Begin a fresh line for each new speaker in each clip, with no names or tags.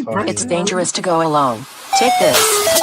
funny.
It's dangerous to go alone. Take this.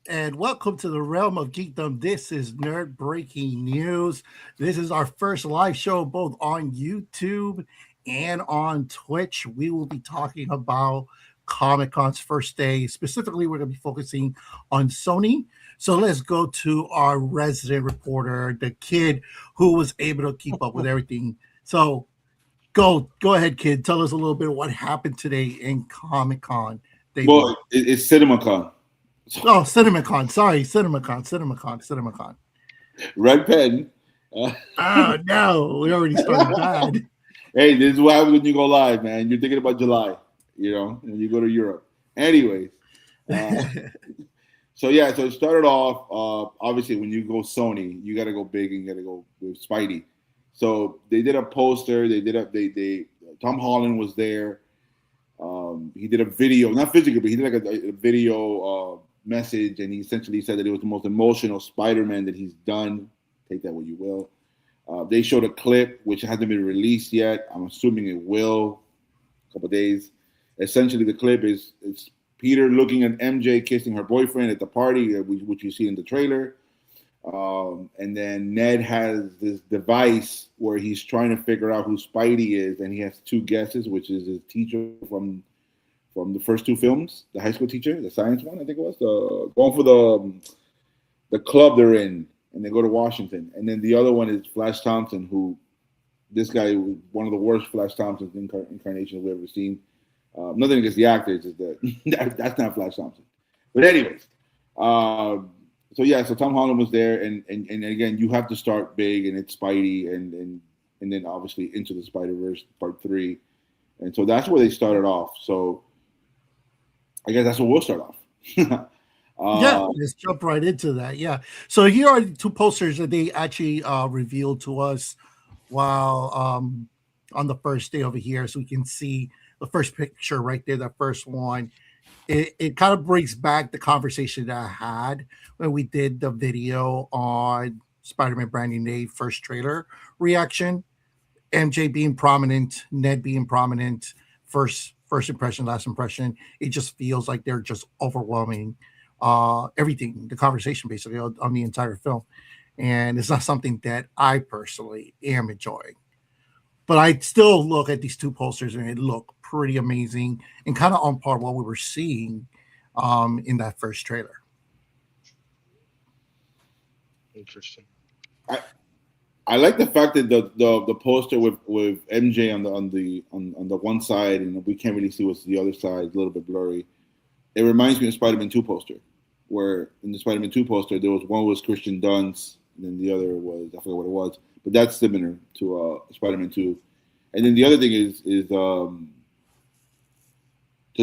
And welcome to the realm of geekdom. This is Nerd Breaking News. This is our first live show both on YouTube and on Twitch. We will be talking about Comic-Con's first day. Specifically, we're going to be focusing on Sony. So let's go to our resident reporter, the kid who was able to keep up with everything. So go ahead, kid. Tell us a little bit of what happened today in Comic-Con.
Well, it's CinemaCon.
Oh, CinemaCon. Sorry, CinemaCon.
Red pen.
Oh, no. We already started bad.
Hey, this is what happens when you go live, man. You're thinking about July, when you go to Europe. Anyways. So it started off, obviously, when you go Sony, you got to go big and you got to go with Spidey. So they did a poster. Tom Holland was there. He did a video, not physically, but he did like a video message, and he essentially said that it was the most emotional Spider-Man that he's done. Take that what you will. They showed a clip which hasn't been released yet. I'm assuming it will. A couple of days. Essentially, the clip is it's Peter looking at MJ kissing her boyfriend at the party, which you see in the trailer. And then Ned has this device where he's trying to figure out who Spidey is, and he has two guesses, which is his teacher from the first two films, the high school teacher, the science one, I think it was, going for the club they're in, and they go to Washington. And then the other one is Flash Thompson, who this guy was one of the worst Flash Thompson incarnations we've ever seen. Nothing against the actors, is that that's not Flash Thompson. But anyways, so Tom Holland was there, and again, you have to start big, and it's Spidey, and then obviously Into the Spider-Verse Part 3, and so that's where they started off. So I guess that's where we'll start off.
Let's jump right into that. Yeah. So here are two posters that they actually revealed to us while on the first day over here, so we can see the first picture right there, the first one. It kind of brings back the conversation that I had when we did the video on Spider-Man Brand New Day first trailer reaction. MJ being prominent, Ned being prominent, first impression, last impression. It just feels like they're just overwhelming everything, the conversation basically on the entire film. And it's not something that I personally am enjoying. But I still look at these two posters and it look pretty amazing and kind of on par what we were seeing in that first trailer.
Interesting.
I like the fact that the poster with MJ on the one side, and we can't really see what's the other side. It's a little bit blurry. It reminds me of Spider-Man 2 poster, where in the Spider-Man 2 poster there was one was Christian Dunst, and then the other was I forget what it was, but that's similar to Spider-Man 2. And then the other thing is so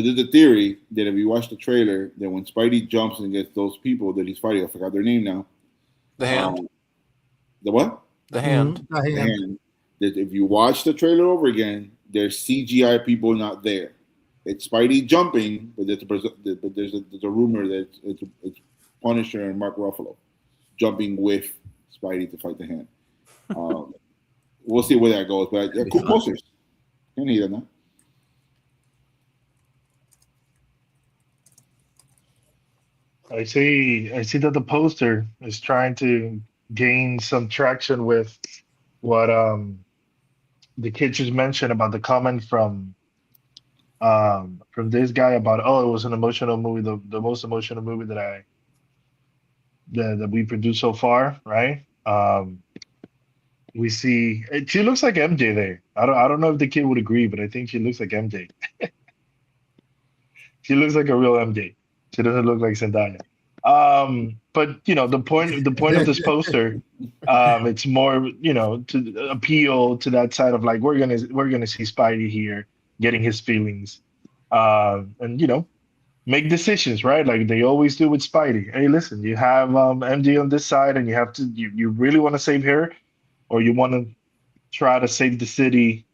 there's a theory that if you watch the trailer, that when Spidey jumps and gets those people that he's fighting, I forgot their name now.
The Hand.
The what?
The Hand.
The hand.
That if you watch the trailer over again, there's CGI people not there. It's Spidey jumping, but there's a rumor that it's Punisher and Mark Ruffalo jumping with Spidey to fight the Hand. We'll see where that goes, but cool posters. Can't hate on that.
I see that the poster is trying to gain some traction with what the kid just mentioned about the comment from this guy about it was an emotional movie, the most emotional movie that we produced so far, right? We see she looks like MJ there. I don't know if the kid would agree, but I think she looks like MJ. She looks like a real MJ. She doesn't look like Zendaya. But the point of this poster, it's more, to appeal to that side of like we're gonna see Spidey here getting his feelings, and make decisions, right? Like they always do with Spidey. Hey, listen, you have MJ on this side, and you really want to save her, or you want to try to save the city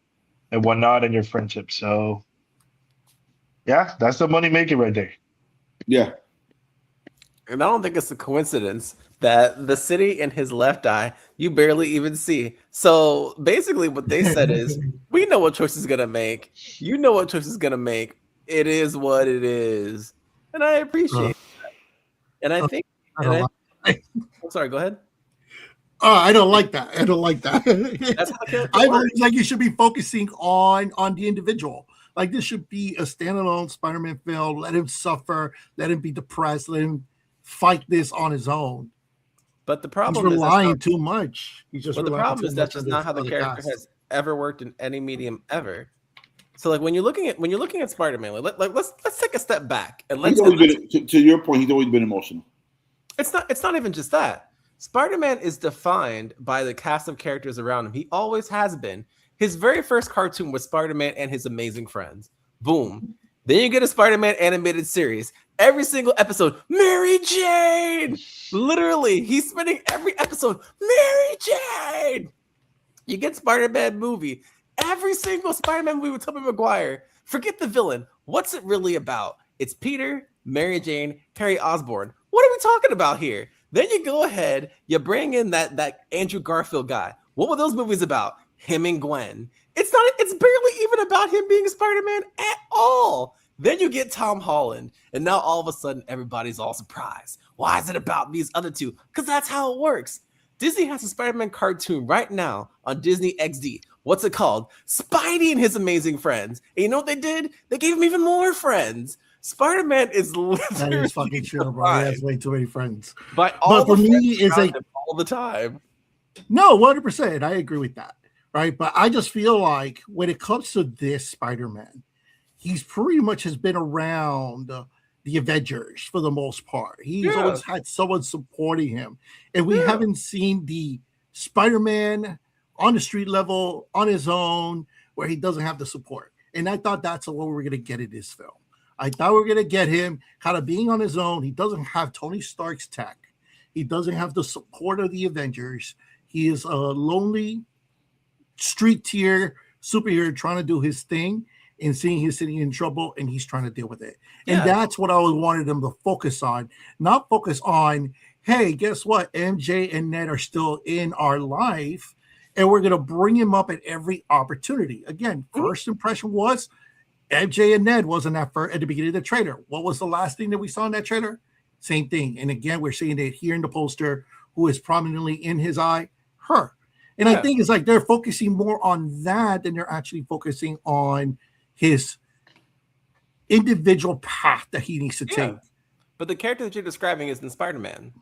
and whatnot in your friendship. So yeah, that's the money maker right there.
Yeah.
And I don't think it's a coincidence that the city in his left eye you barely even see. So basically, what they said is, we know what choice is gonna make. You know what choice is gonna make. It is what it is, and I appreciate that. And I think, I'm sorry. Go ahead.
I don't like that. I don't like that.
That's how the character
I
works.
believe like you should be focusing on the individual. Like this should be a standalone Spider-Man film. Let him suffer. Let him be depressed. Let him fight this on his own.
But the
He's
problem is
relying too much. He's just.
But the
relying
problem
too
is that's
much
just
on
not how the
on
character
cast.
has ever worked in any medium ever. So like when you're looking at Spider-Man, let's take a step back and
He's always been, to your point, he's always been emotional.
It's not even just that. Spider-Man is defined by the cast of characters around him. He always has been. His very first cartoon was Spider-Man and His Amazing Friends. Boom. Then you get a Spider-Man animated series. Every single episode, Mary Jane. Literally, he's spending every episode, Mary Jane. You get Spider-Man movie. Every single Spider-Man movie with Tobey Maguire. Forget the villain. What's it really about? It's Peter, Mary Jane, Harry Osborn. What are we talking about here? Then you go ahead, you bring in that Andrew Garfield guy. What were those movies about? Him and Gwen. It's barely even about him being Spider-Man at all. Then you get Tom Holland, and now all of a sudden everybody's all surprised. Why is it about these other two? Because that's how it works. Disney has a Spider-Man cartoon right now on Disney XD. What's it called? Spidey and His Amazing Friends. And you know what they did? They gave him even more friends. Spider-Man is
That is fucking true, bro. He has way too many friends.
By all
But for
the
me,
friends
it's
around
like
him all the time.
no, 100%. I agree with that. Right. But I just feel like when it comes to this Spider-Man, he's pretty much has been around the Avengers for the most part. He's always had someone supporting him. And we haven't seen the Spider-Man on the street level on his own where he doesn't have the support. And I thought that's what we were going to get in this film. I thought we were going to get him kind of being on his own. He doesn't have Tony Stark's tech. He doesn't have the support of the Avengers. He is a lonely street tier superhero trying to do his thing and seeing his city in trouble, and he's trying to deal with it. And that's what I wanted them to focus on, not focus on, hey, guess what? MJ and Ned are still in our life, and we're going to bring him up at every opportunity. Again, first impression was MJ and Ned wasn't at the beginning of the trailer. What was the last thing that we saw in that trailer? Same thing. And again, we're seeing it here in the poster. Who is prominently in his eye? Her. And I think it's like they're focusing more on that than they're actually focusing on his individual path that he needs to take.
But the character that you're describing is in Spider-Man.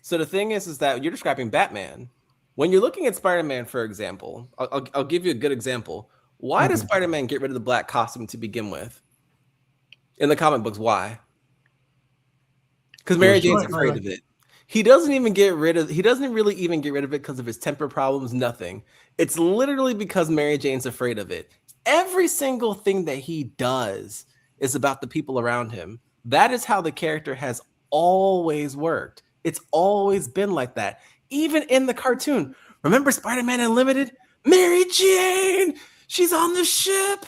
So the thing is that you're describing Batman. When you're looking at Spider-Man, for example, I'll give you a good example. Why does Spider-Man get rid of the black costume to begin with? In the comic books, why? Because Mary Jane's afraid of it. He doesn't really even get rid of it because of his temper problems, nothing. It's literally because Mary Jane's afraid of it. Every single thing that he does is about the people around him. That is how the character has always worked. It's always been like that. Even in the cartoon. Remember Spider-Man Unlimited? Mary Jane! She's on the ship.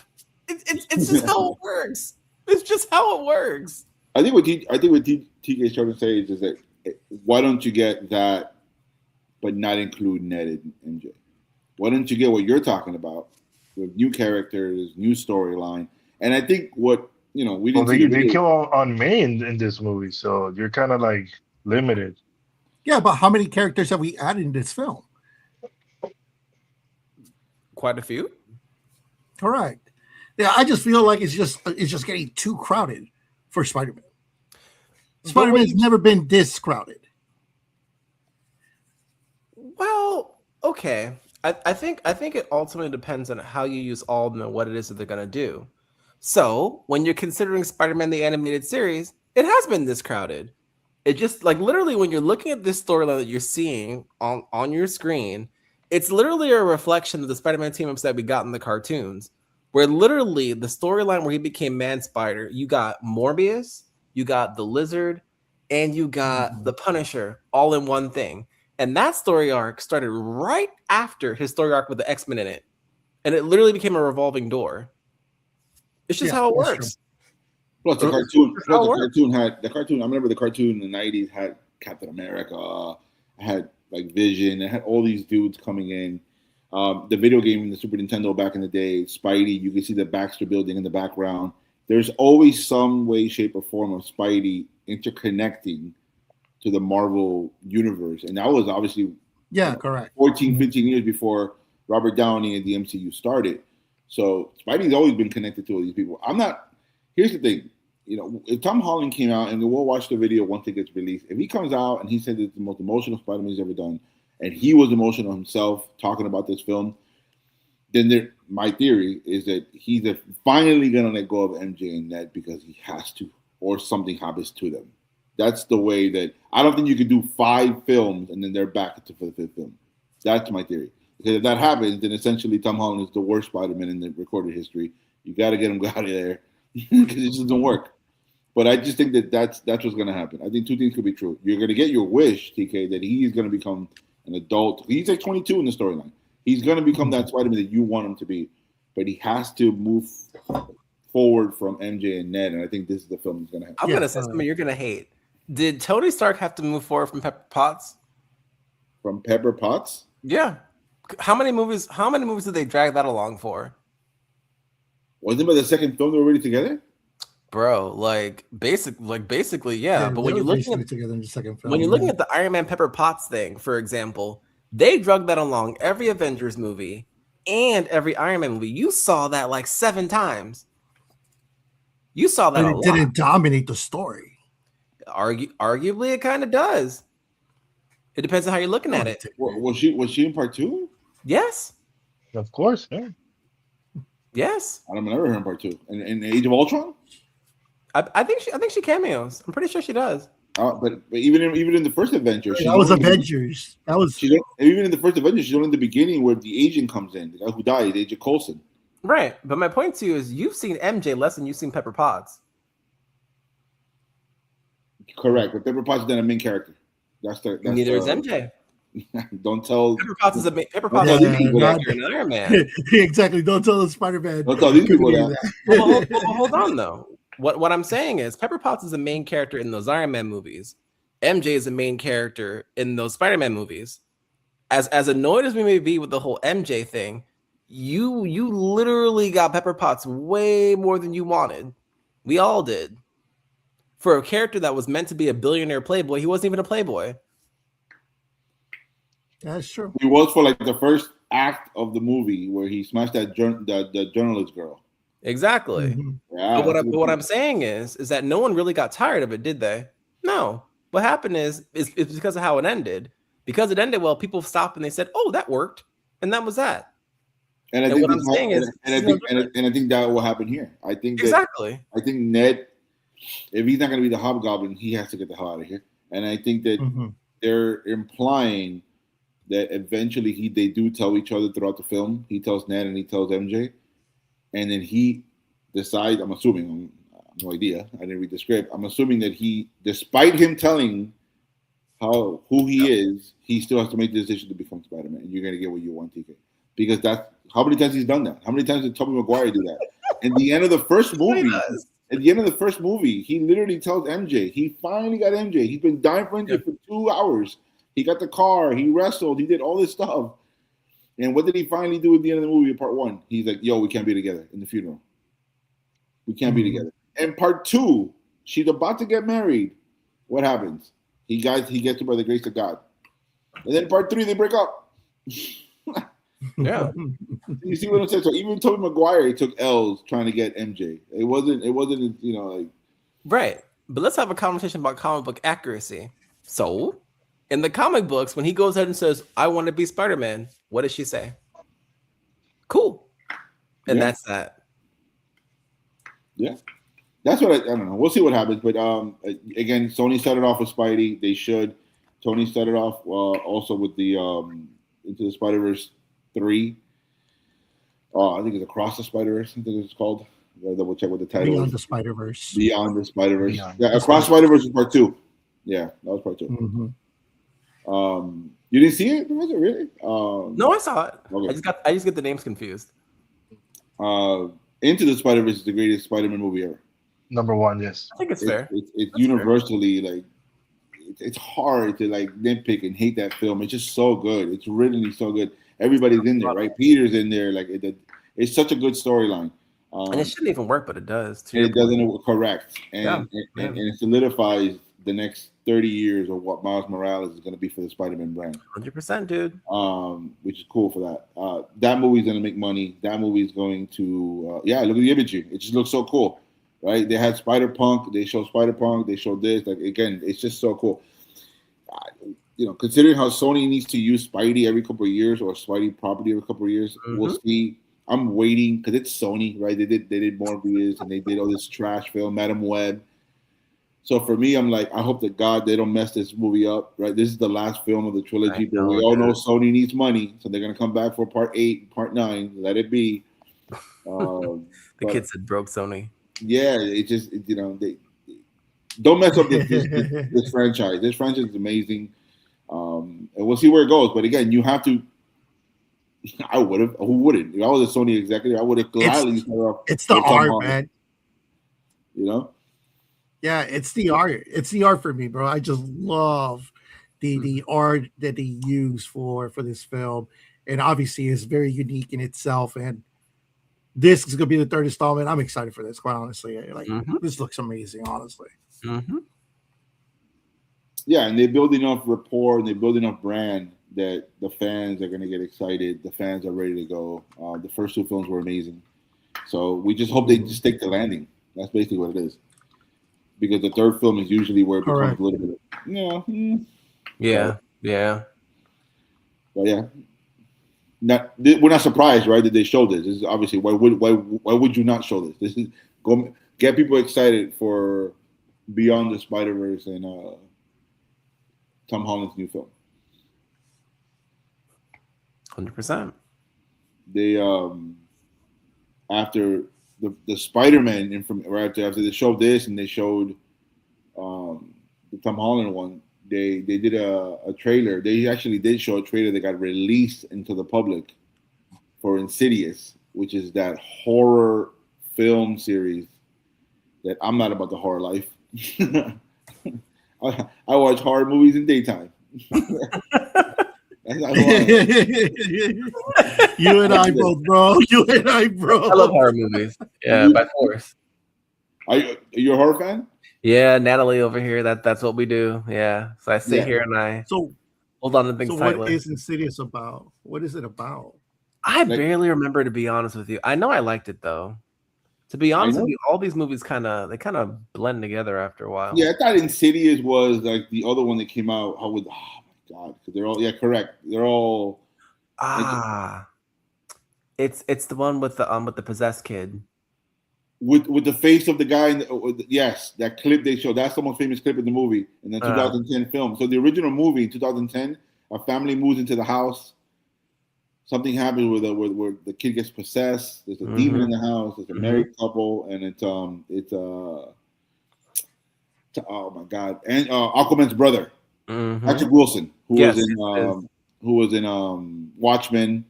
It's just how it works. It's just how it works.
I think what TK is trying to say is that why don't you get that, but not include Ned and MJ? Why don't you get what you're talking about with new characters, new storyline? And I think what we didn't.
They kill on May in this movie, so you're kind of like limited.
Yeah, but how many characters have we added in this film?
Quite a few.
Correct. Yeah, I just feel like it's just getting too crowded for Spider-Man. Spider-Man's never been this crowded.
Well, okay. I think it ultimately depends on how you use all of them and what it is that they're gonna do. So when you're considering Spider-Man the animated series, it has been this crowded. It just like literally when you're looking at this storyline that you're seeing on your screen, it's literally a reflection of the Spider-Man team ups that we got in the cartoons. Where literally the storyline where he became Man Spider, you got Morbius, you got the Lizard, and you got the Punisher all in one thing. And that story arc started right after his story arc with the X-Men in it. And it literally became a revolving door. It's just how it works.
Plus the cartoon. I remember the cartoon in the '90s had Captain America, had like Vision, it had all these dudes coming in. The video game in the Super Nintendo back in the day, Spidey, you can see the Baxter building in the background. There's always some way, shape, or form of Spidey interconnecting to the Marvel universe. And that was obviously
correct.
14, 15 years before Robert Downey and the MCU started. So Spidey's always been connected to all these people. Here's the thing. If Tom Holland came out, and we'll watch the video once it gets released, if he comes out and he said it's the most emotional Spider-Man he's ever done, and he was emotional himself talking about this film, then my theory is that he's finally going to let go of MJ and Ned because he has to, or something happens to them. That's the way that I don't think you could do 5 films and then they're back for the 5th film. That's my theory. Because if that happens, then essentially Tom Holland is the worst Spider-Man in the recorded history. You got to get him out of there because it just doesn't work. But I just think that's what's going to happen. I think 2 things could be true. You're going to get your wish, TK, that he's going to become an adult. He's like 22 in the storyline. He's going to become that Spider-Man that you want him to be. But he has to move forward from MJ and Ned. And I think this is the film he's going to have.
I'm going to say something you're going to hate. Did Tony Stark have to move forward from Pepper Potts?
From Pepper Potts?
Yeah. How many movies did they drag that along for?
Wasn't it by the second film they were already together?
Bro, basically, yeah. But when you're looking at
together in the second film,
when you're looking at the Iron Man Pepper Potts thing, for example, they drug that along every Avengers movie and every Iron Man movie. You saw that like 7 times. You saw that.
But it didn't dominate the story.
Arguably, it kind of does. It depends on how you're looking at it.
Was she in part 2?
Yes.
Of course, yeah.
Yes.
I don't remember her in part 2. In Age of Ultron?
I think she cameos. I'm pretty sure she does.
But even in the first Avenger,
that was Avengers.
Even in the first Avengers, she's only in the beginning where the agent comes in, the guy who died, Agent Coulson.
Right, but my point to you is you've seen MJ less than you've seen Pepper Potts.
Correct, but Pepper Potts is not a main character.
Neither is MJ.
Don't tell.
Pepper Potts is a character in Iron Man.
Exactly. Don't tell the Spider-Man.
Don't tell these people that.
Hold on though. What I'm saying is Pepper Potts is the main character in those Iron Man movies. MJ is the main character in those Spider-Man movies. As annoyed as we may be with the whole MJ thing, you literally got Pepper Potts way more than you wanted. We all did. For a character that was meant to be a billionaire playboy, he wasn't even a playboy.
That's true.
He was for like the first act of the movie where he smashed that the journalist girl.
Exactly.
Mm-hmm.
Yeah,
but what I'm saying is that no one really got tired of it, did they? No. What happened is it's because of how it ended. Because it ended well, people stopped and they said, "Oh, that worked," and that was that.
And I think I think that will happen here. I think
exactly.
I think Ned, if he's not going to be the Hobgoblin, he has to get the hell out of here. And I think that they're implying that eventually they do tell each other throughout the film. He tells Ned and he tells MJ, and then he decides. I'm assuming. I have no idea. I didn't read the script. I'm assuming that he, despite him telling who he is, he still has to make the decision to become Spider-Man. And you're going to get what you want, TK. Because that's how many times he's done that. How many times did Tobey Maguire do that? At the end of the first movie, he literally tells MJ. He finally got MJ. He's been dying for MJ for 2 hours. He got the car. He wrestled. He did all this stuff. And what did he finally do at the end of the movie? Part 1, he's like, "Yo, we can't be together in the funeral. We can't be together." And part 2, she's about to get married. What happens? He gets her by the grace of God. And then part 3, they break up.
Yeah.
You see what I'm saying? So even Tobey Maguire took L's trying to get MJ. It wasn't like
right. But let's have a conversation about comic book accuracy. So in the comic books, when he goes ahead and says, "I want to be Spider-Man," what does she say? Cool. And that's that.
Yeah. That's what I don't know. We'll see what happens. But again, Sony started off with Spidey. They should. Tony started off also with the Into the Spider-Verse 3. I think it's Across the Spider-Verse. I think it's called. I gotta double check what the title
Beyond
is.
the Spider-Verse.
Beyond the Spider-Verse.
Beyond
Yeah,
the
Across Spider-Verse is part 2. Yeah, that was part 2.
Mm-hmm.
You didn't see it? Was it really?
No, I saw it.
Okay.
I just get the names confused.
Into the Spider-Verse is the greatest Spider-Man movie ever.
Number 1, yes.
I think it's fair.
It's universally like it's hard to like nitpick and hate that film. It's just so good. It's really so good. Everybody's in there, right? Peter's in there. Like it's such a good storyline.
And it shouldn't even work, but it does.
And it doesn't correct, and it solidifies the next 30 years of what Miles Morales is going to be for the Spider-Man brand.
100%, dude.
Which is cool for that. That movie's going to make money. That movie's going to look at the imagery. It just looks so cool, right? They had Spider-Punk. They showed Spider-Punk. They showed this. Like again, it's just so cool. Considering how Sony needs to use Spidey every couple of years or Spidey property every couple of years, we'll see. I'm waiting because it's Sony, right? They did Morbius and they did all this trash film, Madam Web. So for me, I'm like, I hope to God they don't mess this movie up, right? This is the last film of the trilogy, but we all know Sony needs money, so they're gonna come back for part 8, part 9. Let it be.
The kids said broke Sony.
Yeah, it just they don't mess up this franchise. This franchise is amazing, and we'll see where it goes. But again, you have to. I would have. Who wouldn't? If I was a Sony executive, I would have gladly.
It's the art, man.
You know.
Yeah, it's the art. It's the art for me, bro. I just love the art that they use for this film, and obviously it's very unique in itself. And this is gonna be the 3rd installment. I'm excited for this. Quite honestly, like this looks amazing. Honestly.
Yeah, and they build enough rapport and they build enough brand that the fans are going to get excited. The fans are ready to go. The first 2 films were amazing. So we just hope they just take the landing. That's basically what it is. Because the 3rd film is usually where it becomes a little bit of,
Yeah.
But yeah. We're not surprised, right, that they showed this. This is obviously, why would you not show this? This is go get people excited for Beyond the Spider-Verse and Tom Holland's new film.
100%.
They after the Spider-Man right after they showed this and they showed the Tom Holland one, they did a trailer. They actually did show a trailer that got released into the public for Insidious, which is that horror film series that I'm not about the horror life. I watch horror movies in daytime.
You and I both, bro. You and I, bro.
I love horror movies. Yeah, by force.
Are you a horror fan?
Yeah, Natalie over here. That's what we do. Yeah. So I sit here and I hold on to things tightly.
So what is Insidious about? What is it about?
I barely remember, to be honest with you. I know I liked it though. To be honest with you, all these movies kind of blend together after a while.
Yeah, I thought Insidious was like the other one that came out. Oh my God, because they're all correct. They're all
it's the one with the possessed kid.
With the face of the guy. Yes, that clip they showed. That's the most famous clip in the movie in the 2010 film. So the original movie in 2010, a family moves into the house. Something happens where the kid gets possessed. There's a demon in the house. There's a married couple, and it's oh my God, and Aquaman's brother, Patrick Wilson, who was in Watchmen.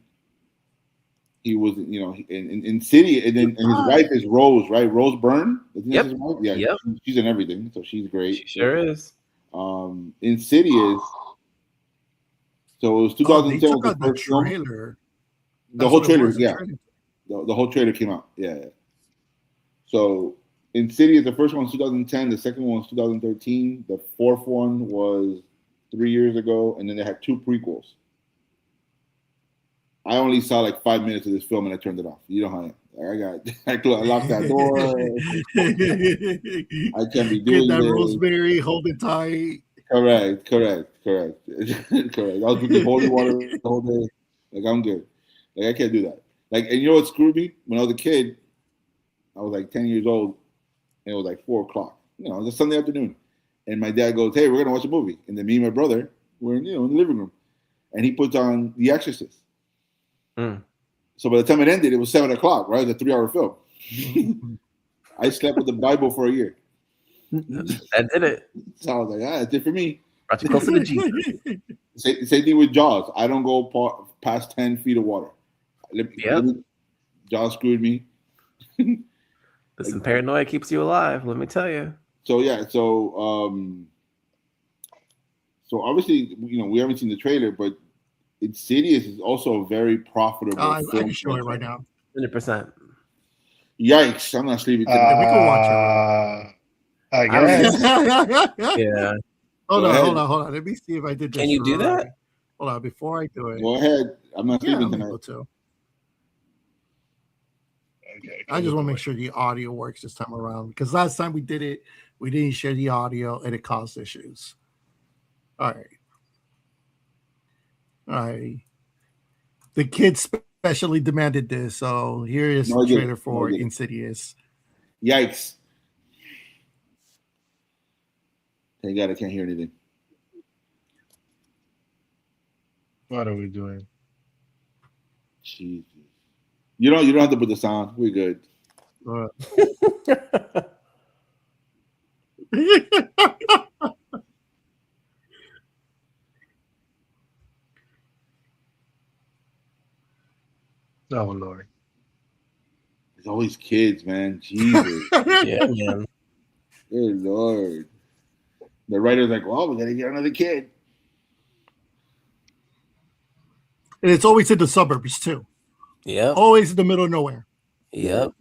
He was in City, and then his wife is Rose, right? Rose Byrne.
Yep.
His wife? Yeah. She's in everything, so she's great.
She sure is.
Insidious. So it was 2010.
They took out the trailer.
The whole trailer, yeah. The whole trailer came out, yeah. So Insidious, the first one was 2010. The second one was 2013. The 4th one was 3 years ago, and then they had 2 prequels. I only saw like 5 minutes of this film and I turned it off. You know how I locked that door. I can't be doing
that
this.
Rosemary, hold it tight.
Correct. I was drinking holy water the whole day. Like, I'm good. Like, I can't do that. Like, and you know what screwed me? When I was a kid, I was like 10 years old, and it was like 4:00. You know, it was a Sunday afternoon, and my dad goes, "Hey, we're gonna watch a movie," and then me and my brother were in the living room, and he puts on The Exorcist.
Mm.
So by the time it ended, it was 7:00. Right, it was a 3-hour film. I slept with the Bible for a year.
That did it.
So I was like, that's it for me.
Brought you closer to Jesus.
Same thing with Jaws. I don't go past 10 feet of water. Jaws screwed me.
Listen, paranoia keeps you alive. Let me tell you.
So yeah, so obviously, you know, we haven't seen the trailer, but Insidious is also a very profitable
I
film.
can show it right now.
100%.
Yikes! I'm not sleeping tonight.
We can watch
I guess.
Yeah.
Hold
Go ahead.
on. Let me see if I did this.
Can you do
right.
that?
Hold on, before I do it.
Go ahead. I'm not
Yeah,
sleeping
I'm
tonight.
able to.
Okay,
I just want to make sure the audio works this time around because last time we did it, we didn't share the audio and it caused issues. All right. The kids specially demanded this, so here is
No, I
the
didn't.
trailer
No, I
for
didn't.
Insidious.
Yikes! Thank God I can't hear anything.
What are we doing?
Jesus. You don't have to put the sound. We're good.
Oh Lord.
It's always kids, man. Jesus.
Yeah, man.
Good Lord. The writer's like, well, we gotta get another kid.
And it's always in the suburbs too.
Yep.
Always in the middle of nowhere.
Yep.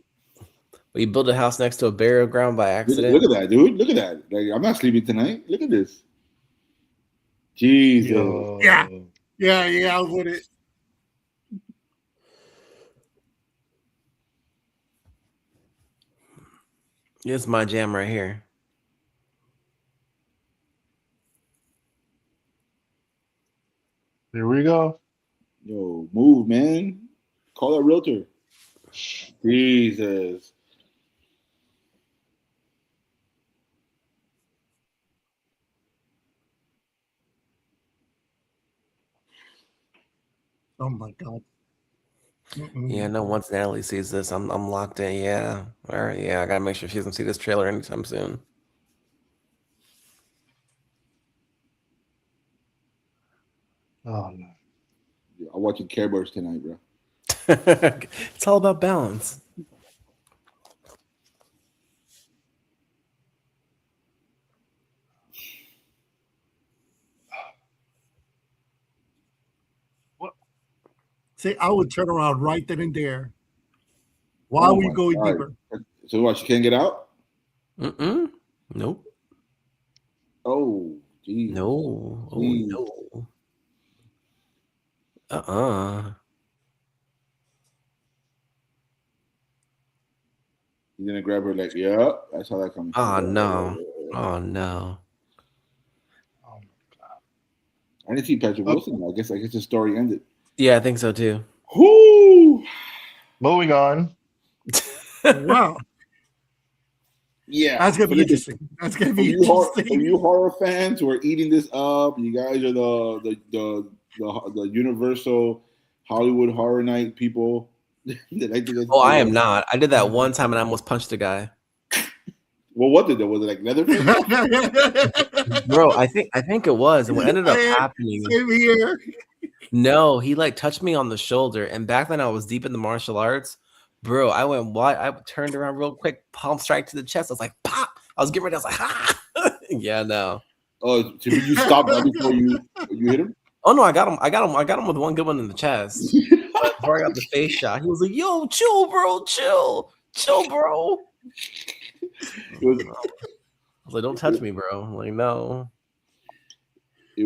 We built a house next to a burial ground by accident.
Look at that, dude. Look at that. Like, I'm not sleeping tonight. Look at this. Jesus.
Yo.
Yeah. Yeah, I would it.
It's my jam right here.
Here we go.
Yo, move, man. Call a realtor. Jesus.
Oh my god. Mm-mm.
Yeah, no. Once Natalie sees this, I'm locked in. Yeah. All right. Yeah, I gotta make sure she doesn't see this trailer anytime soon.
Oh no.
I'm watching Care Bears tonight, bro.
It's all about balance.
See, I would turn around right then and there. Why
Oh
were you
my
going
God.
deeper?
So what? You can't get out?
Mm-mm. Nope.
Oh, geez.
No. Oh
Jeez.
no. Uh-uh.
He's gonna grab her like, yeah. That's how that comes.
Oh no. Oh no.
I didn't see Patrick Wilson. I guess the story ended.
Yeah, I think so too.
Whoo!
Moving on.
Wow.
Yeah,
That's gonna
but
be
it-
interesting. That's gonna
For
be
you, for
interesting.
you horror fans who are eating this up, you guys are the Universal Hollywood Horror Night people. that like to go-
Oh, I am not. I did that one time and I almost punched a guy.
Well, what did that? Was it like Leatherface?
Bro, I think it was. And what ended up
I-
happening,
Same here.
no, he like touched me on the shoulder. And back then I was deep in the martial arts. Bro, I went wide. I turned around real quick, palm strike to the chest. I was like, pop. I was getting ready. I was like, ha. Yeah, no.
Oh, so did you stop right before you hit him?
Oh no, I got him with one good one in the chest. Before I got the face shot, he was like, yo, chill, bro, chill, bro.
It was
I was like, don't touch me, bro. I'm like, no.
it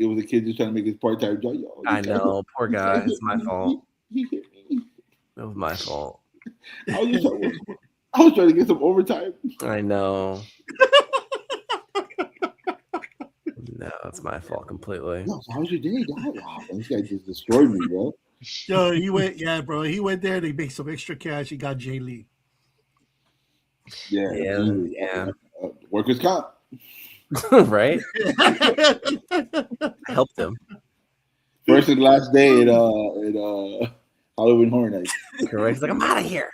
was a kid just trying to make his part-time job. Yo,
I know, poor guy. It's my fault.
He hit me.
It was my fault.
I was trying to get some overtime.
I know. No, it's my fault completely.
Yo, so how was your day, guy? Wow, this guy just destroyed me, bro.
Yo, he went there. They made some extra cash. He got Jay Lee.
Yeah,
Yeah.
workers' comp.
Right? Helped him.
First and last day at Halloween Horror Nights.
Correct. He's like, I'm out of here.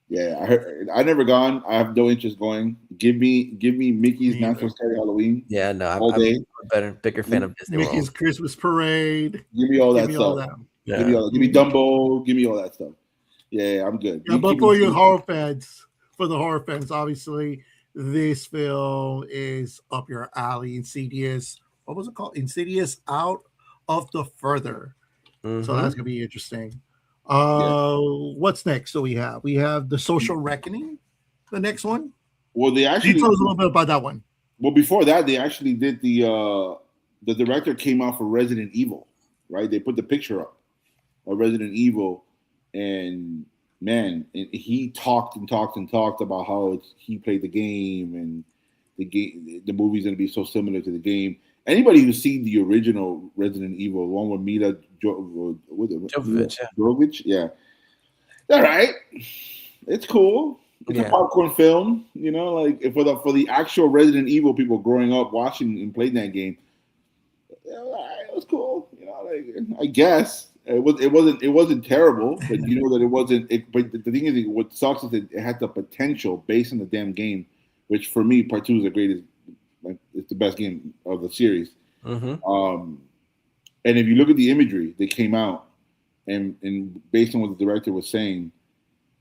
Yeah, I never gone. I have no interest going. Give me Mickey's
Me
National Scary Halloween
Yeah, no,
all
I'm
day.
a bigger fan of Disney
Mickey's
World.
Christmas parade.
Give me all
Give
that
me
stuff.
all that.
Give me all. Give me Dumbo. Give me all that stuff. Yeah, I'm good.
Yeah, but for you horror fans, obviously, this film is up your alley. Insidious. What was it called? Insidious Out of the Further.
Mhm.
So that's gonna be interesting. What's next? So we have The Social Reckoning, the next one.
Well, they
Can
actually.
you tell us a little bit about that one?
Well, before that, they actually did the director came out for Resident Evil, right? They put the picture up of Resident Evil, and man, he talked about how he played the game, and the movie's gonna be so similar to the game. Anybody who's seen the original Resident Evil, the one with Mila Jovovich, yeah, all right, it's cool. It's a popcorn film, you know, like for the actual Resident Evil people growing up watching and playing that game. It was cool, you know. Like I guess it wasn't terrible, but you know that it wasn't. But the thing is, what sucks is that it had the potential based on the damn game, which for me, Part 2 is the greatest. Like it's the best game of the series.
Mm-hmm.
And if you look at the imagery that came out, and based on what the director was saying,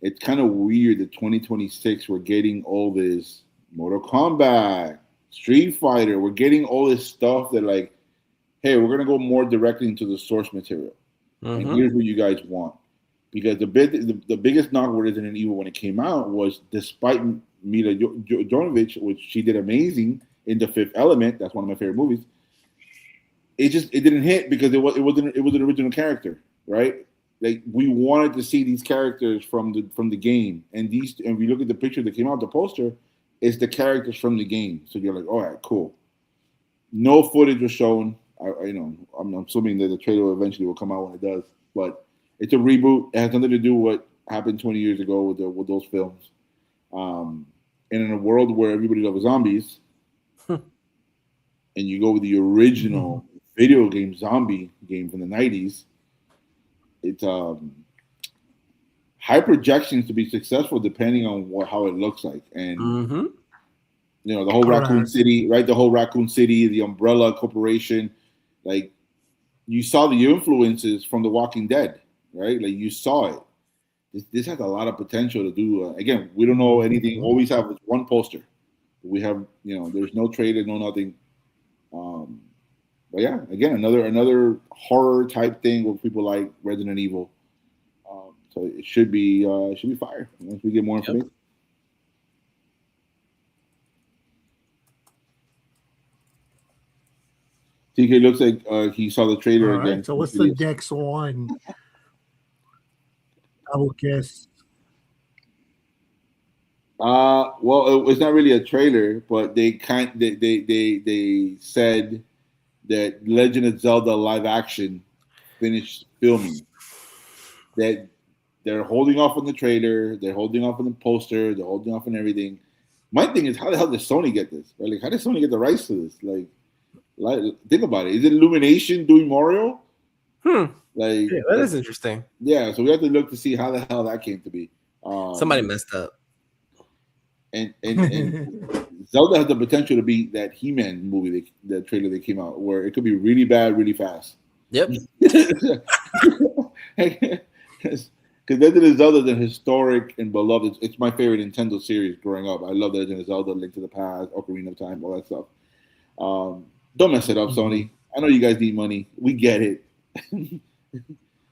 it's kind of weird that 2026 we're getting all this Mortal Kombat, Street Fighter. We're getting all this stuff that like, hey, we're gonna go more directly into the source material, and here's what you guys want. Because the biggest knock with Resident Evil when it came out was, despite Mila Jovovich, which she did amazing in The Fifth Element, that's one of my favorite movies. It didn't hit because it wasn't an original character, right? Like we wanted to see these characters from the game, and we look at the picture that came out, the poster, it's the characters from the game. So you're like, all right, cool. No footage was shown. I'm assuming that the trailer eventually will come out when it does, but it's a reboot. It has nothing to do with what happened 20 years ago with those films. And in a world where everybody loves zombies, and you go with the original video game zombie game from the 90s, it's high projections to be successful depending on how it looks like. And you know, the whole Raccoon City, right? The whole Raccoon City, the Umbrella Corporation, like you saw the influences from The Walking Dead, right? Like you saw it. This has a lot of potential to do. Again, we don't know anything. All we have is one poster. We have, you know, there's no trailer, no nothing. But yeah, again, another horror type thing where people like Resident Evil. So it should be fire once we get more information. TK looks like he saw the trailer again.
So what's the next one? I will guess.
Well, it's not really a trailer, but they said that Legend of Zelda live action finished filming. That they're holding off on the trailer, they're holding off on the poster, they're holding off on everything. My thing is, how the hell did Sony get this? Right? Like, how did Sony get the rights to this? Like think about it. Is it Illumination doing Mario?
Like that is
like,
interesting.
Yeah, so we have to look to see how the hell that came to be.
Somebody messed up.
And Zelda has the potential to be that He-Man movie, the trailer that came out, where it could be really bad, really fast.
Yep.
Because Legend of Zelda is a historic and beloved. It's my favorite Nintendo series growing up. I love Legend of Zelda, Link to the Past, Ocarina of Time, all that stuff. Don't mess it up, Sony. I know you guys need money. We get it.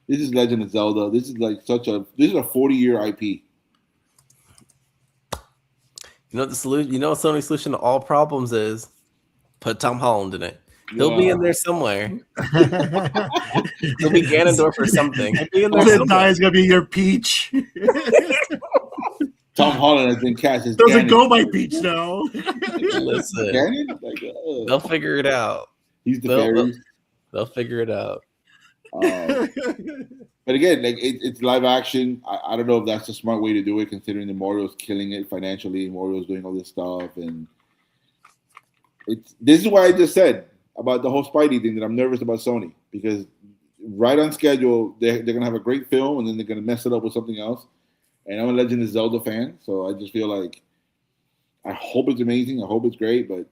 This is Legend of Zelda. This is like this is a 40-year IP.
You know what the solution? You know what Sony's solution to all problems is? Put Tom Holland in it. He'll be in there somewhere. He'll be Ganondorf or something. He'll be in there somewhere.
Is gonna be your Peach.
Tom Holland has been cast as
Doesn't
Ganon.
go by Peach now.
Listen,
Ganon? Like,
they'll figure it out.
he's the fairies.
They'll figure it out.
But again, like it's live action. I don't know if that's a smart way to do it, considering the Mario's killing it financially. Mario's doing all this stuff, and this is why I just said about the whole Spidey thing that I'm nervous about Sony, because right on schedule they're gonna have a great film and then they're gonna mess it up with something else. And I'm a Legend of Zelda fan, so I just feel like I hope it's amazing. I hope it's great, but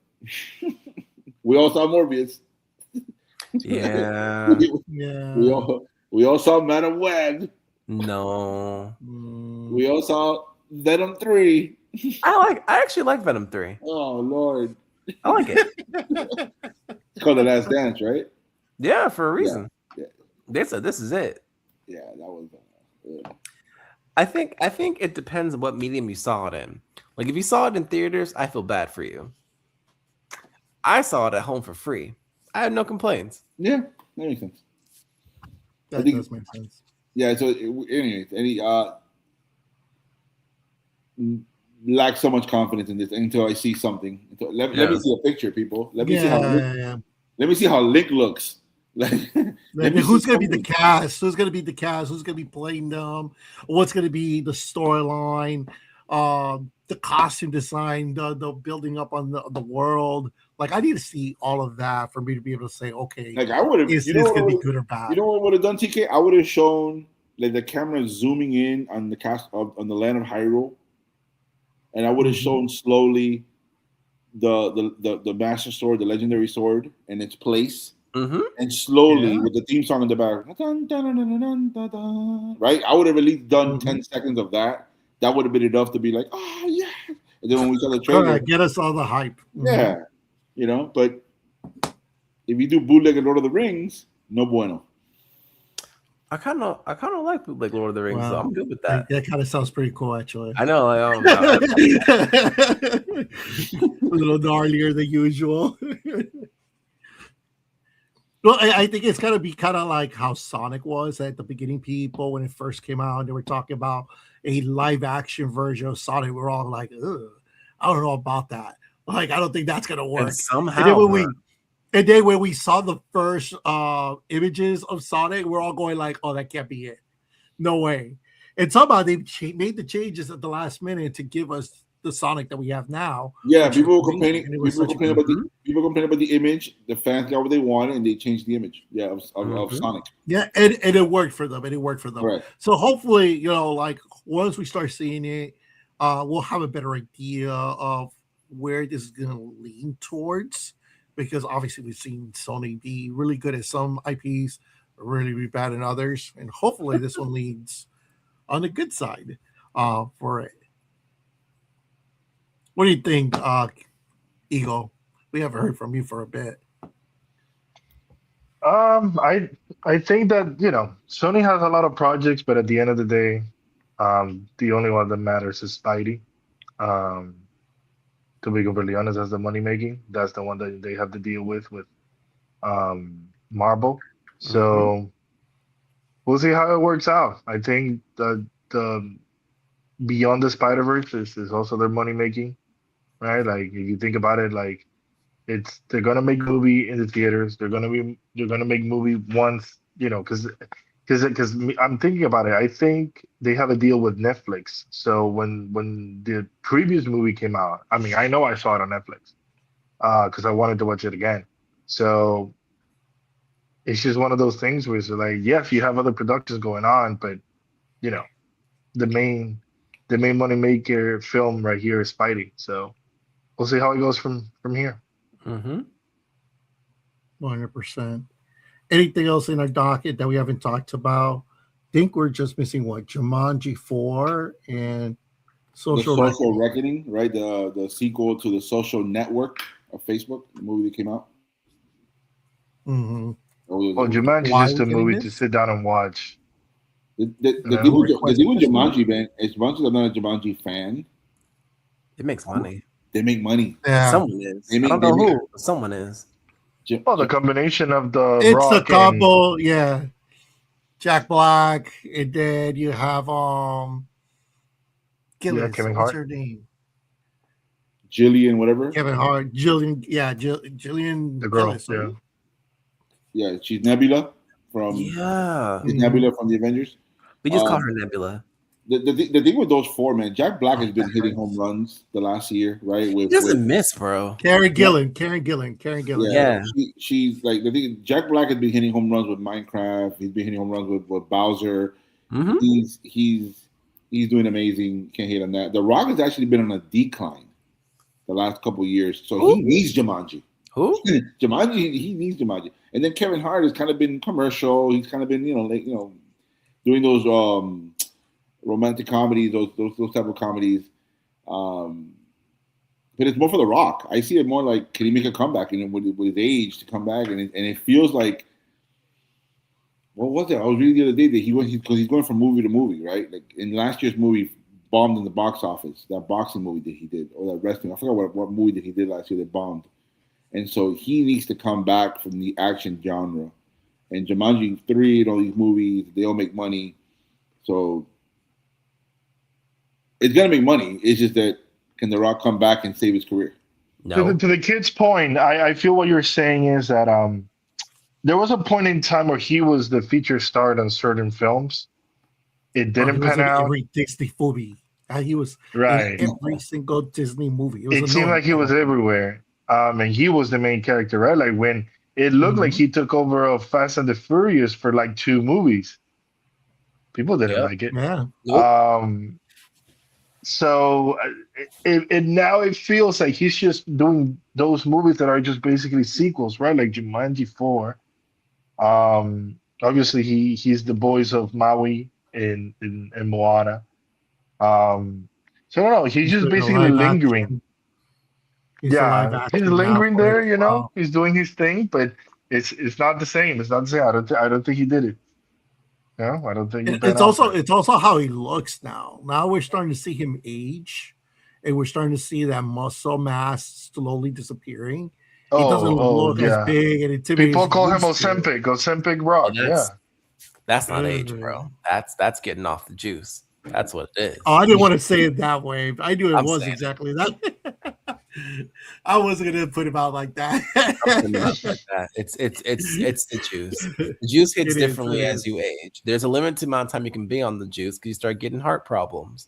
we all saw Morbius.
Yeah.
Yeah.
We all saw Madam Web.
No.
We all saw Venom 3.
I actually like Venom 3.
Oh Lord.
I like it.
It's called The Last Dance, right?
Yeah, for a reason.
Yeah.
They said this is it.
Yeah, that was
I think it depends on what medium you saw it in. Like if you saw it in theaters, I feel bad for you. I saw it at home for free. I had no complaints.
yeah, that makes sense.
That
think-
does make sense.
Yeah, so anyways, lack so much confidence in this until I see something. Let me see a picture, people. Let me see how
Yeah.
let me see how Link looks. Like, let me
Who's
see
going to be the
something.
cast? Who's going to be the cast? Who's going to be playing them? What's going to be the storyline? The costume design, the building up on the world. Like, I need to see all of that for me to be able to say, okay,
Like I would have.
is
You
this
know
going to
what
be
I
good or bad?
You know what would have done, TK? I would have shown like the camera zooming in on the cast on the land of Hyrule, and I would have
Mhm.
shown slowly the Master Sword, the legendary sword, and its place,
Mm-hmm.
and slowly
Yeah.
with the theme song in the back, dun, dun, dun, dun, dun, dun, dun, right? I would have at least done
Mhm.
10 seconds of that. That would have been enough to be like, oh yeah. And then when we saw the trailer,
Correct. Get us all the hype. Mhm.
yeah, you know. But if you do bootleg of Lord of the Rings, no bueno.
I kind of like Lord of the Rings, so
Wow.
I'm good with that.
That kind of sounds pretty cool, actually.
I know. Like,
A little gnarlier than usual. Well, I think it's gonna be kind of like how Sonic was at the beginning. People, when it first came out, they were talking about a live action version of Sonic. We're all like, ugh, I don't know about that. Like, I don't think that's gonna work.
and somehow,
And then when
bruh,
we saw the first images of Sonic, we're all going like, "Oh, that can't be it. No way." And somehow they made the changes at the last minute to give us the Sonic that we have now.
Yeah,
which
people
is
were
amazing,
complaining.
and it was
People were
such a
complaining
good-
about the people complaining about the image. The fans got what they wanted, and they changed the image. Yeah, of
Mhm.
Sonic.
Yeah, and it worked for them.
Right.
So hopefully, like once we start seeing it, we'll have a better idea of where this is going to lean towards. Because obviously, we've seen Sony be really good at some IPs, really be bad in others, and hopefully, this one leads on the good side for it. What do you think, Eagle? We haven't heard from you for a bit.
I think that Sony has a lot of projects, but at the end of the day, the only one that matters is Spidey. To be completely honest, that's the money making. That's the one that they have to deal with Marvel. So we'll see how it works out. I think the Beyond the Spider-Verse is also their money making, right? Like if you think about it, like they're gonna make movie in the theaters. They're gonna make movie once, because I'm thinking about it. I think they have a deal with Netflix. So when the previous movie came out, I mean, I know I saw it on Netflix because I wanted to watch it again. So it's just one of those things where it's like, yes, you have other productions going on, but the main money maker film right here is Spidey. So we'll see how it goes from here.
Mm-hmm.
100%. Anything else in our docket that we haven't talked about? I think we're just missing Jumanji 4 and Social
The Social Reckoning, right? The sequel to the Social Network of Facebook, the movie that came out.
Mm-hmm.
Well, Jumanji
Why
is just a
we getting
movie
this?
to sit down and watch.
The
Yeah,
deal with
request
Jumanji, man, as much as I'm not a Jumanji fan,
It makes money.
they make money.
Yeah,
Someone is.
They
I don't
make-
know
they
who. But someone is.
Well, the combination of the
it's a
Rock and
couple. Yeah, Jack Black, and then you have Gillis.
Kevin
What's
Hart.
her name?
Jillian, whatever.
Kevin Hart, Jillian. Yeah, Jillian.
The girl,
Gillis, right?
Yeah, she's Nebula from
Yeah,
is Nebula from the Avengers.
we just call
Um,
her Nebula.
The thing with those four, man, Jack Black has been hitting home runs the last year, right?
He
With
doesn't miss, bro.
Karen Gillan.
Yeah.
she's like the thing. Jack Black has been hitting home runs with Minecraft. He's been hitting home runs with Bowser.
Mhm.
He's doing amazing. Can't hate on that. The Rock has actually been on a decline the last couple of years, so
Who?
he needs Jumanji.
Who?
Jumanji, he needs Jumanji. And then Kevin Hart has kind of been commercial. He's kind of been doing those romantic comedies, those type of comedies. But it's more for The Rock. I see it more like, can he make a comeback with his age to come back? And it feels like, what was it? I was reading the other day that because he's going from movie to movie, right? Like in last year's movie, bombed in the box office. That boxing movie that he did, or that wrestling. I forgot what movie that he did last year that bombed. And so he needs to come back from the action genre. And Jumanji 3 and all these movies, they all make money. So it's gonna make money. It's just that, can The Rock come back and save his career?
No.
To the kid's point, I feel what you're saying is that there was a point in time where he was the feature star on certain films. It didn't pan out.
Every Disney movie. He was
Right.
in every single Disney movie.
It seemed like he was everywhere. And he was the main character, right? Like when it looked like he took over of Fast and the Furious for like 2 movies. People didn't like it.
Yeah.
Nope.
So it now it feels like he's just doing those movies that are just basically sequels, right? Like Jumanji 4. Obviously he's the voice of Maui in Moana. So I don't know. He's just basically lingering. He's lingering there. You know, he's doing his thing, but it's not the same. It's not the same. I don't think he did it. No, I don't think
it's also how he looks now. Now we're starting to see him age, and we're starting to see that muscle mass slowly disappearing. He doesn't look as big and intimidating.
People call him Ozempic Rock.
That's not age, bro. That's getting off the juice. That's what it is.
Oh, I didn't want to say it that way. I knew it was exactly that. I wasn't gonna put him out like that.
It's the juice. The juice hits differently as you age. There's a limited amount of time you can be on the juice because you start getting heart problems.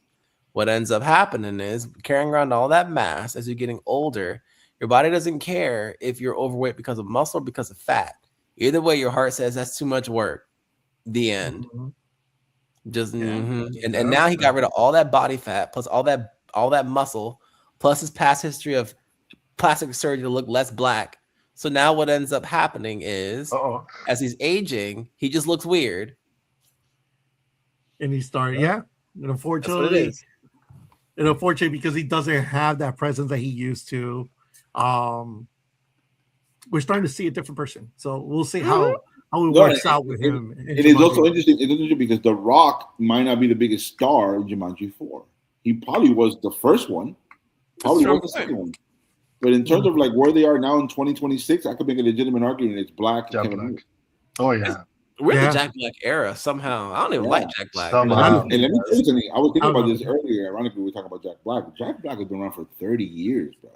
What ends up happening is carrying around all that mass as you're getting older. Your body doesn't care if you're overweight because of muscle or because of fat. Either way, your heart says that's too much work. The end. And now he got rid of all that body fat plus all that muscle plus his past history of plastic surgery to look less black. So now what ends up happening is as he's aging, he just looks weird.
And he started, and unfortunately, because he doesn't have that presence that he used to, we're starting to see a different person. So we'll see how it works out with him.
It is also interesting. It's interesting because The Rock might not be the biggest star in Jumanji 4. He probably was the first one. Probably was the second one. But in terms of like where they are now in 2026, I could make a legitimate argument. It's Black.
Jack Black. Oh yeah.
We're in the Jack Black era somehow. I don't even like Jack Black.
And let me tell you something. I was thinking about this earlier. Ironically, we were talking about Jack Black. Jack Black has been around for 30 years, bro.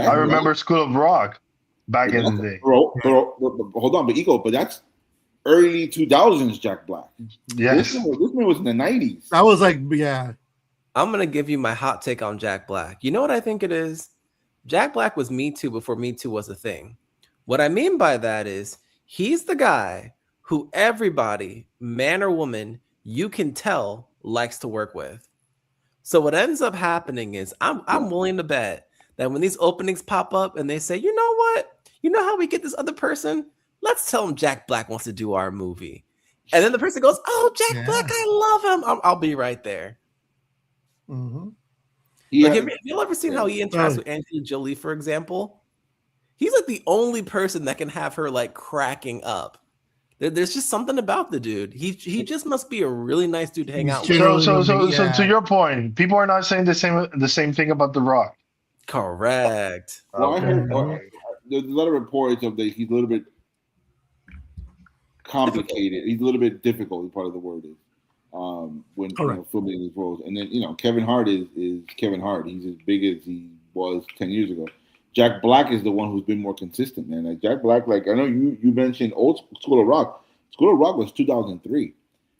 I remember School of Rock back in the day.
Bro, hold on, but that's early 2000s Jack Black.
Yes.
This man was in the 90s.
I was like,
I'm going to give you my hot take on Jack Black. You know what I think it is? Jack Black was Me Too before Me Too was a thing. What I mean by that is he's the guy who everybody, man or woman, you can tell likes to work with. So what ends up happening is I'm willing to bet that when these openings pop up and they say, you know what? You know how we get this other person? Let's tell them Jack Black wants to do our movie. And then the person goes, oh, Jack Black, I love him. I'll be right there.
Mm-hmm.
Like, have you ever seen how he interacts with Angelina Jolie, for example? He's like the only person that can have her like cracking up. There's just something about the dude. He just must be a really nice dude to hang out with.
So to your point, people are not saying the same thing about The Rock.
Correct.
Well, I heard there's a lot of reports of that he's a little bit complicated. He's a little bit difficult. Part of the word is when filming his roles. And then Kevin Hart is Kevin Hart. He's as big as he was 10 years ago. Jack Black is the one who's been more consistent, man. Like Jack Black, like I know you mentioned old School of Rock. School of Rock was 2003.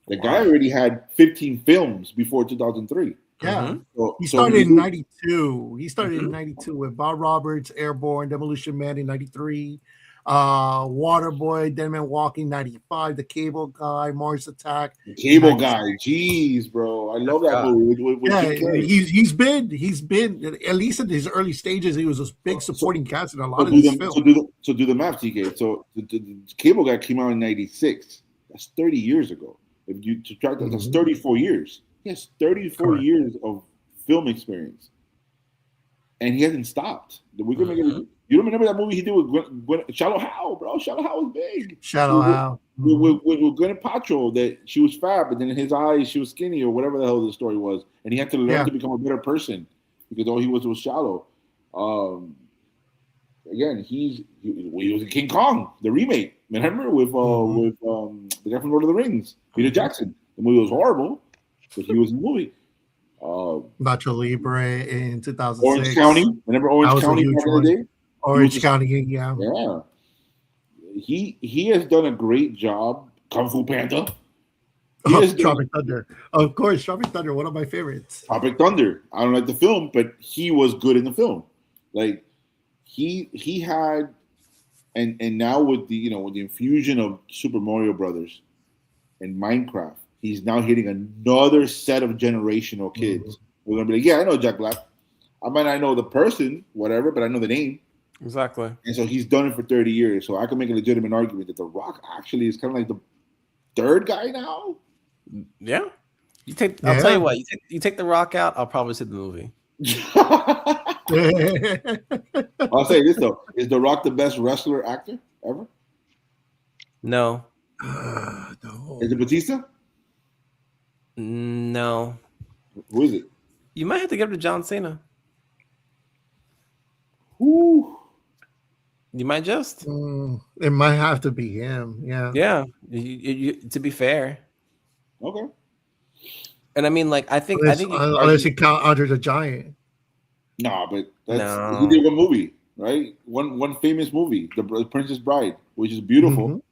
The guy
Wow.
already had 15 films before 2003.
Yeah.
Mhm.
So,
He
so
started
when
in
you-
92. He started in 92 with Bob Roberts, Airborne, Demolition Man in 93, Waterboy, Dead Man Walking 95, The Cable Guy, Mars Attack.
Cable
96.
Guy, jeez, bro, I love that
God.
movie with
Yeah,
Jim Carrey.
he's been at least in his early stages. He was a big supporting cast in a lot
So
of
do
these
the
films.
do the math, TK. So the Cable Guy came out in '96. That's 30 years ago. If you subtract that, that's
Mhm.
34 years. He has 34
Correct.
years of film experience, and he hasn't stopped. We're gonna make it.
Mhm.
You don't remember that movie he did with Gwen, Shallow Hal, bro? Shallow Hal was big.
Shadow
With-
Hal.
With Gwyneth Paltrow, that she was fat, but then in his eyes she was skinny, or whatever the hell the story was, and he had to learn
Yeah.
to become a better person because all he was shallow. Again, he was in King Kong, the remake. Remember with the guy from Lord of the Rings, Peter Jackson. The movie was horrible, but he was in the movie.
Nacho Libre in 2006.
Orange County. Remember
That
Orange
was a
County
huge
back in
one.
the day?
Orange
was-
County, yeah.
Yeah. He has done a great job. Kung Fu Panda. He
Oh,
has done-
Tropic Thunder. Of course, Tropic Thunder, one of my favorites.
Tropic Thunder. I don't like the film, but he was good in the film. Like he had, and now with the with the infusion of Super Mario Brothers and Minecraft, he's now hitting another set of generational kids. We're gonna be like, yeah, I know Jack Black. I might not know the person, whatever, but I know the name.
Exactly.
And so he's done it for 30 years. So I can make a legitimate argument that The Rock actually is kind of like the third guy now.
Yeah. I'll tell
Yeah.
you what. You take the Rock out, I'll probably see the movie.
I'll say this though: is The Rock the best wrestler actor ever?
No.
No.
Is it Batista?
No.
Who is it?
You might have to give it to John Cena.
Who?
You might just.
It might have to be him. Yeah.
Yeah. To be fair.
Okay.
And I mean, like, I think
Unless,
you could
unless
argue-
you count Andre the Giant.
Nah, but that's
No.
he did one movie, right? One famous movie, The Princess Bride, which is beautiful.
Mhm.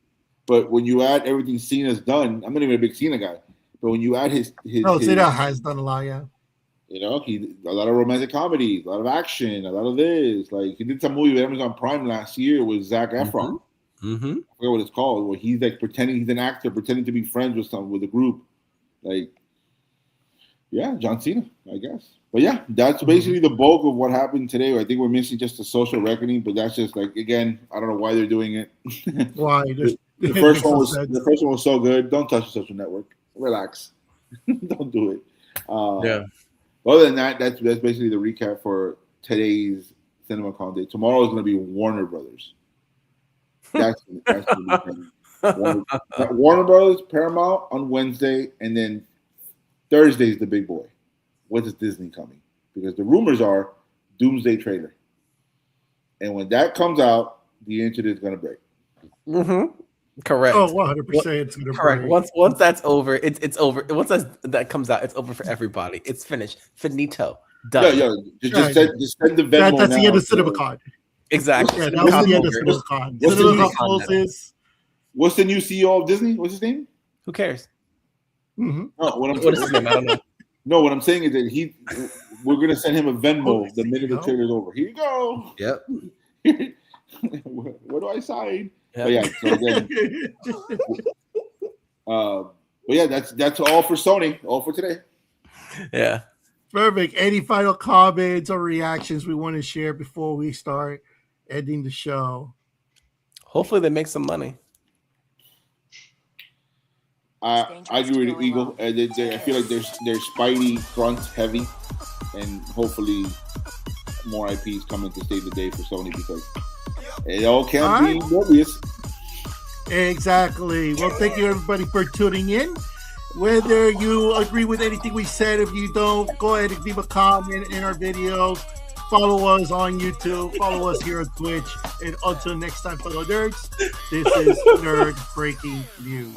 But when you add everything Cena's done, I'm not even a big Cena guy. But when you add his
No, Cena has done a lot, yeah.
he a lot of romantic comedy, a lot of action, a lot of this. Like he did some movie with Amazon Prime last year with Zac Efron.
Mhm.
I forget what it's called. Where he's like pretending he's an actor, pretending to be friends with a group. Like, yeah, John Cena, I guess. But yeah, that's basically the bulk of what happened today. I think we're missing just the social reckoning, but that's just like again, I don't know why they're doing it.
Why?
The first one was so good. Don't touch the social network. Relax. Don't do it.
Yeah.
Other than that, that's basically the recap for today's CinemaCon day. Tomorrow is going to be Warner Brothers. That's gonna be Warner Brothers, Paramount on Wednesday, and then Thursday is the big boy. What is Disney coming? Because the rumors are Doomsday trailer, and when that comes out, the internet is going to break.
Mm-hmm. Correct.
Oh, 100%. It's gonna
Correct.
break.
Once that's over, it's over. Once that comes out, it's over for everybody. It's finished. Finito. Done.
Yeah, just send the Venmo
That's the end
now.
of CinemaCon.
Exactly.
Yeah, that was the end of
Over.
CinemaCon.
what's the
CinemaCon
news
closes.
What's the new CEO of Disney? What's his name?
Who cares?
Mhm.
No, what
What is his name? I don't know.
No, what I'm saying is that we're gonna send him a Venmo
Oh,
the minute the
CEO?
trailer's over. Here you go.
Yep.
What do I sign?
Yep.
But yeah, so again, but yeah, that's all for Sony. All for today.
Yeah.
Perfect. Any final comments or reactions we want to share before we start ending the show?
Hopefully they make some money.
I agree with Eagle. I feel like they're Spidey front heavy, and hopefully more IPs coming to save the day for Sony because it all can't be Morbius.
Exactly. Well, thank you everybody for tuning in. Whether you agree with anything we said, if you don't, go ahead and leave a comment in our videos. Follow us on YouTube. Follow us here on Twitch. And until next time, fellow nerds, this is Nerd Breaking News.